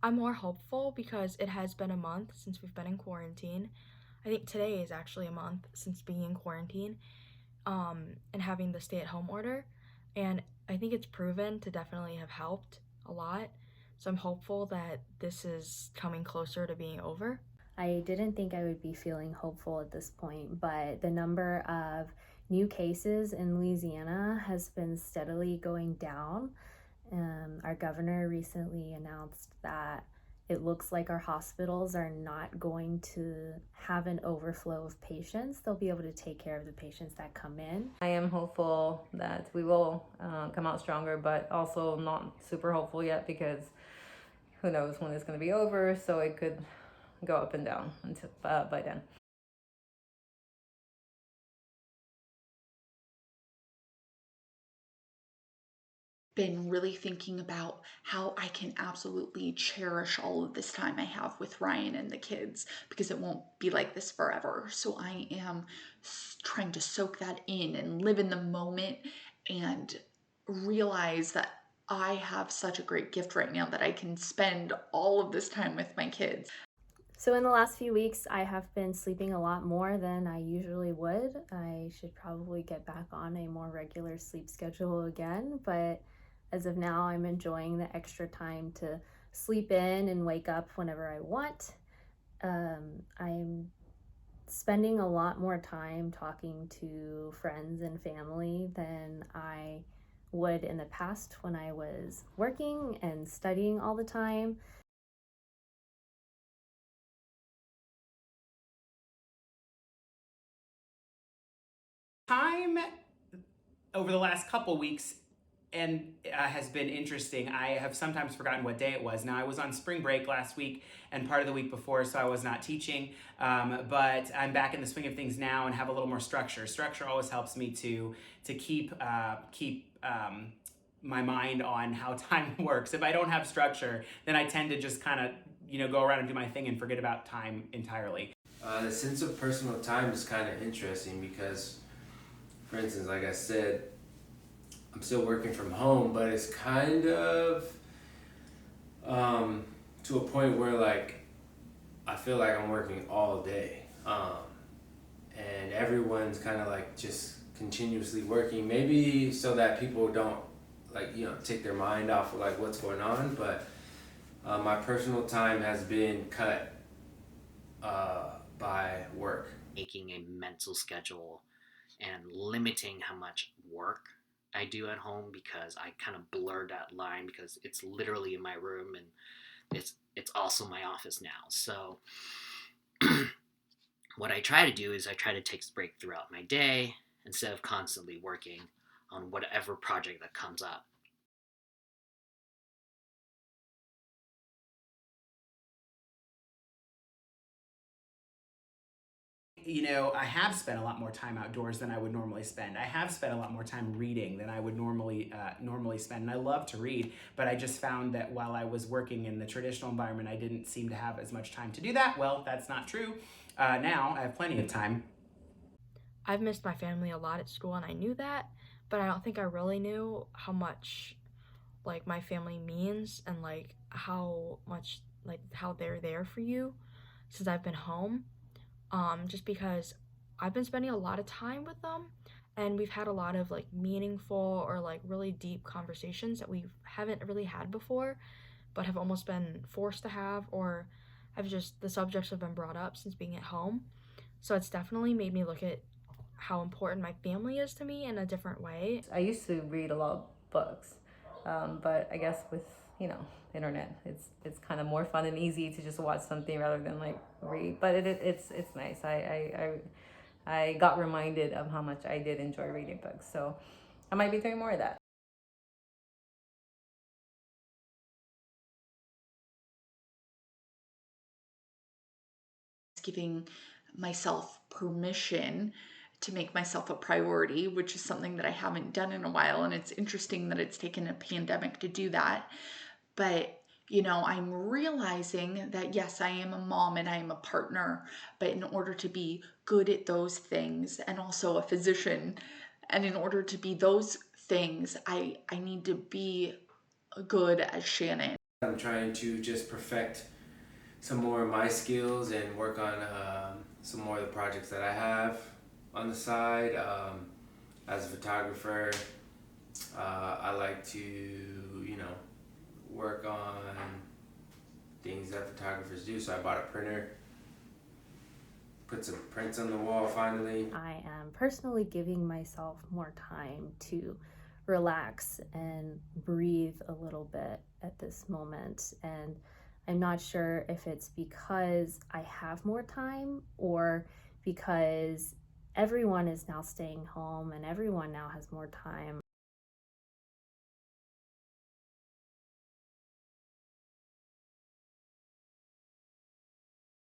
I'm more hopeful because it has been a month since we've been in quarantine. I think today is actually a month since being in quarantine, and having the stay-at-home order. And I think it's proven to definitely have helped a lot. So I'm hopeful that this is coming closer to being over. I didn't think I would be feeling hopeful at this point, but the number of new cases in Louisiana has been steadily going down. Our governor recently announced that it looks like our hospitals are not going to have an overflow of patients. They'll be able to take care of the patients that come in. I am hopeful that we will come out stronger, but also not super hopeful yet because who knows when it's going to be over, so it could go up and down until by then. Been really thinking about how I can absolutely cherish all of this time I have with Ryan and the kids because it won't be like this forever. So I am trying to soak that in and live in the moment and realize that I have such a great gift right now that I can spend all of this time with my kids. So, in the last few weeks, I have been sleeping a lot more than I usually would. I should probably get back on a more regular sleep schedule again, but as of now, I'm enjoying the extra time to sleep in and wake up whenever I want. I'm spending a lot more time talking to friends and family than I would in the past when I was working and studying all the time. Time over the last couple weeks and has been interesting. I have sometimes forgotten what day it was. Now, I was on spring break last week and part of the week before, so I was not teaching. But I'm back in the swing of things now and have a little more structure. Structure always helps me to keep my mind on how time works. If I don't have structure, then I tend to just kind of go around and do my thing and forget about time entirely. The sense of personal time is kind of interesting because, for instance, like I said, I'm still working from home, but it's kind of to a point where like I feel like I'm working all day, and everyone's kind of like just continuously working. Maybe so that people don't take their mind off of like what's going on. But my personal time has been cut by work. Making a mental schedule and limiting how much work I do at home because I kind of blur that line because it's literally in my room and it's also my office now. So what I try to do is I try to take a break throughout my day instead of constantly working on whatever project that comes up. I have spent a lot more time outdoors than I would normally spend. I have spent a lot more time reading than I would normally spend, and I love to read. But I just found that while I was working in the traditional environment, I didn't seem to have as much time to do that. Well, that's not true. Now I have plenty of time. I've missed my family a lot at school, and I knew that, but I don't think I really knew how much like my family means, and like how much like how they're there for you since I've been home. Just because I've been spending a lot of time with them, and we've had a lot of like meaningful or like really deep conversations that we haven't really had before, but have almost been forced to have, or have just the subjects have been brought up since being at home. So it's definitely made me look at how important my family is to me in a different way. I used to read a lot of books, but I guess with internet, it's kind of more fun and easy to just watch something rather than like read. But it's nice. I got reminded of how much I did enjoy reading books, so I might be doing more of that. Giving myself permission to make myself a priority, which is something that I haven't done in a while. And it's interesting that it's taken a pandemic to do that. But I'm realizing that yes, I am a mom and I am a partner, but in order to be good at those things and also a physician, and in order to be those things, I need to be good as Shannon. I'm trying to just perfect some more of my skills and work on some more of the projects that I have on the side. As a photographer, I like to, work on things that photographers do. So I bought a printer, put some prints on the wall finally. I am personally giving myself more time to relax and breathe a little bit at this moment. And I'm not sure if it's because I have more time or because everyone is now staying home and everyone now has more time.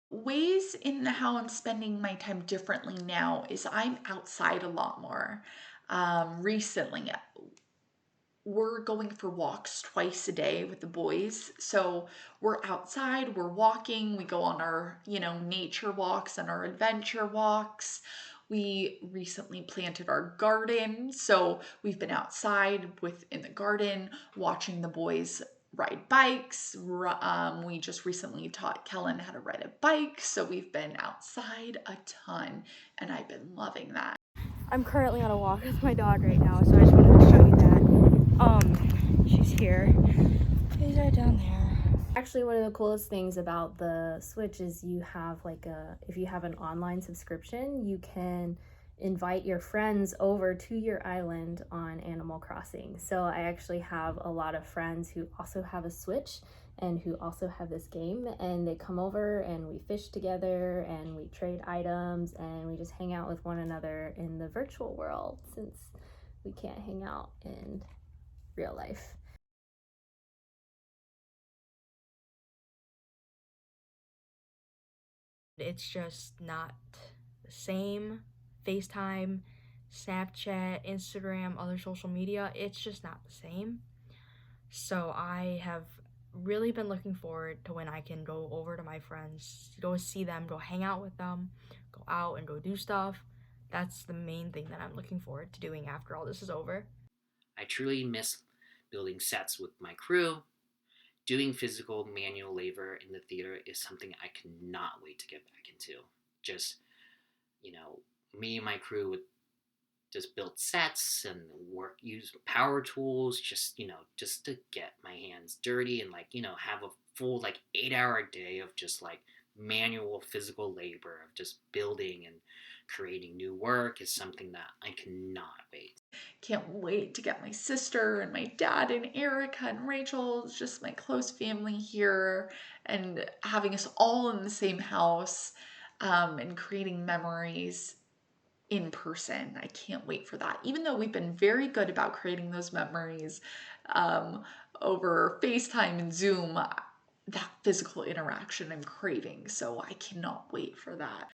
Ways in how I'm spending my time differently now is I'm outside a lot more. Recently, we're going for walks twice a day with the boys. So we're outside, we're walking, we go on our, nature walks and our adventure walks. We recently planted our garden. So we've been outside in the garden watching the boys ride bikes. We just recently taught Kellen how to ride a bike. So we've been outside a ton and I've been loving that. I'm currently on a walk with my dog right now, so I just wanted to show you that. She's here. She's right down there. Actually, one of the coolest things about the Switch is you have if you have an online subscription, you can invite your friends over to your island on Animal Crossing. So I actually have a lot of friends who also have a Switch and who also have this game, and they come over and we fish together and we trade items and we just hang out with one another in the virtual world since we can't hang out in real life. It's just not the same. FaceTime, Snapchat, Instagram, other social media, it's just not the same. So I have really been looking forward to when I can go over to my friends, go see them, go hang out with them, go out and go do stuff. That's the main thing that I'm looking forward to doing after all this is over. I truly miss building sets with my crew. Doing physical manual labor in the theater is something I cannot wait to get back into. Just, you know, me and my crew would just build sets and use power tools, just to get my hands dirty and have a full 8 hour day of just manual physical labor of just building and creating new work is something that I cannot wait. Can't wait to get my sister and my dad and Erica and Rachel, just my close family here, and having us all in the same house, and creating memories in person. I can't wait for that. Even though we've been very good about creating those memories um, over FaceTime and Zoom, that physical interaction I'm craving. So I cannot wait for that.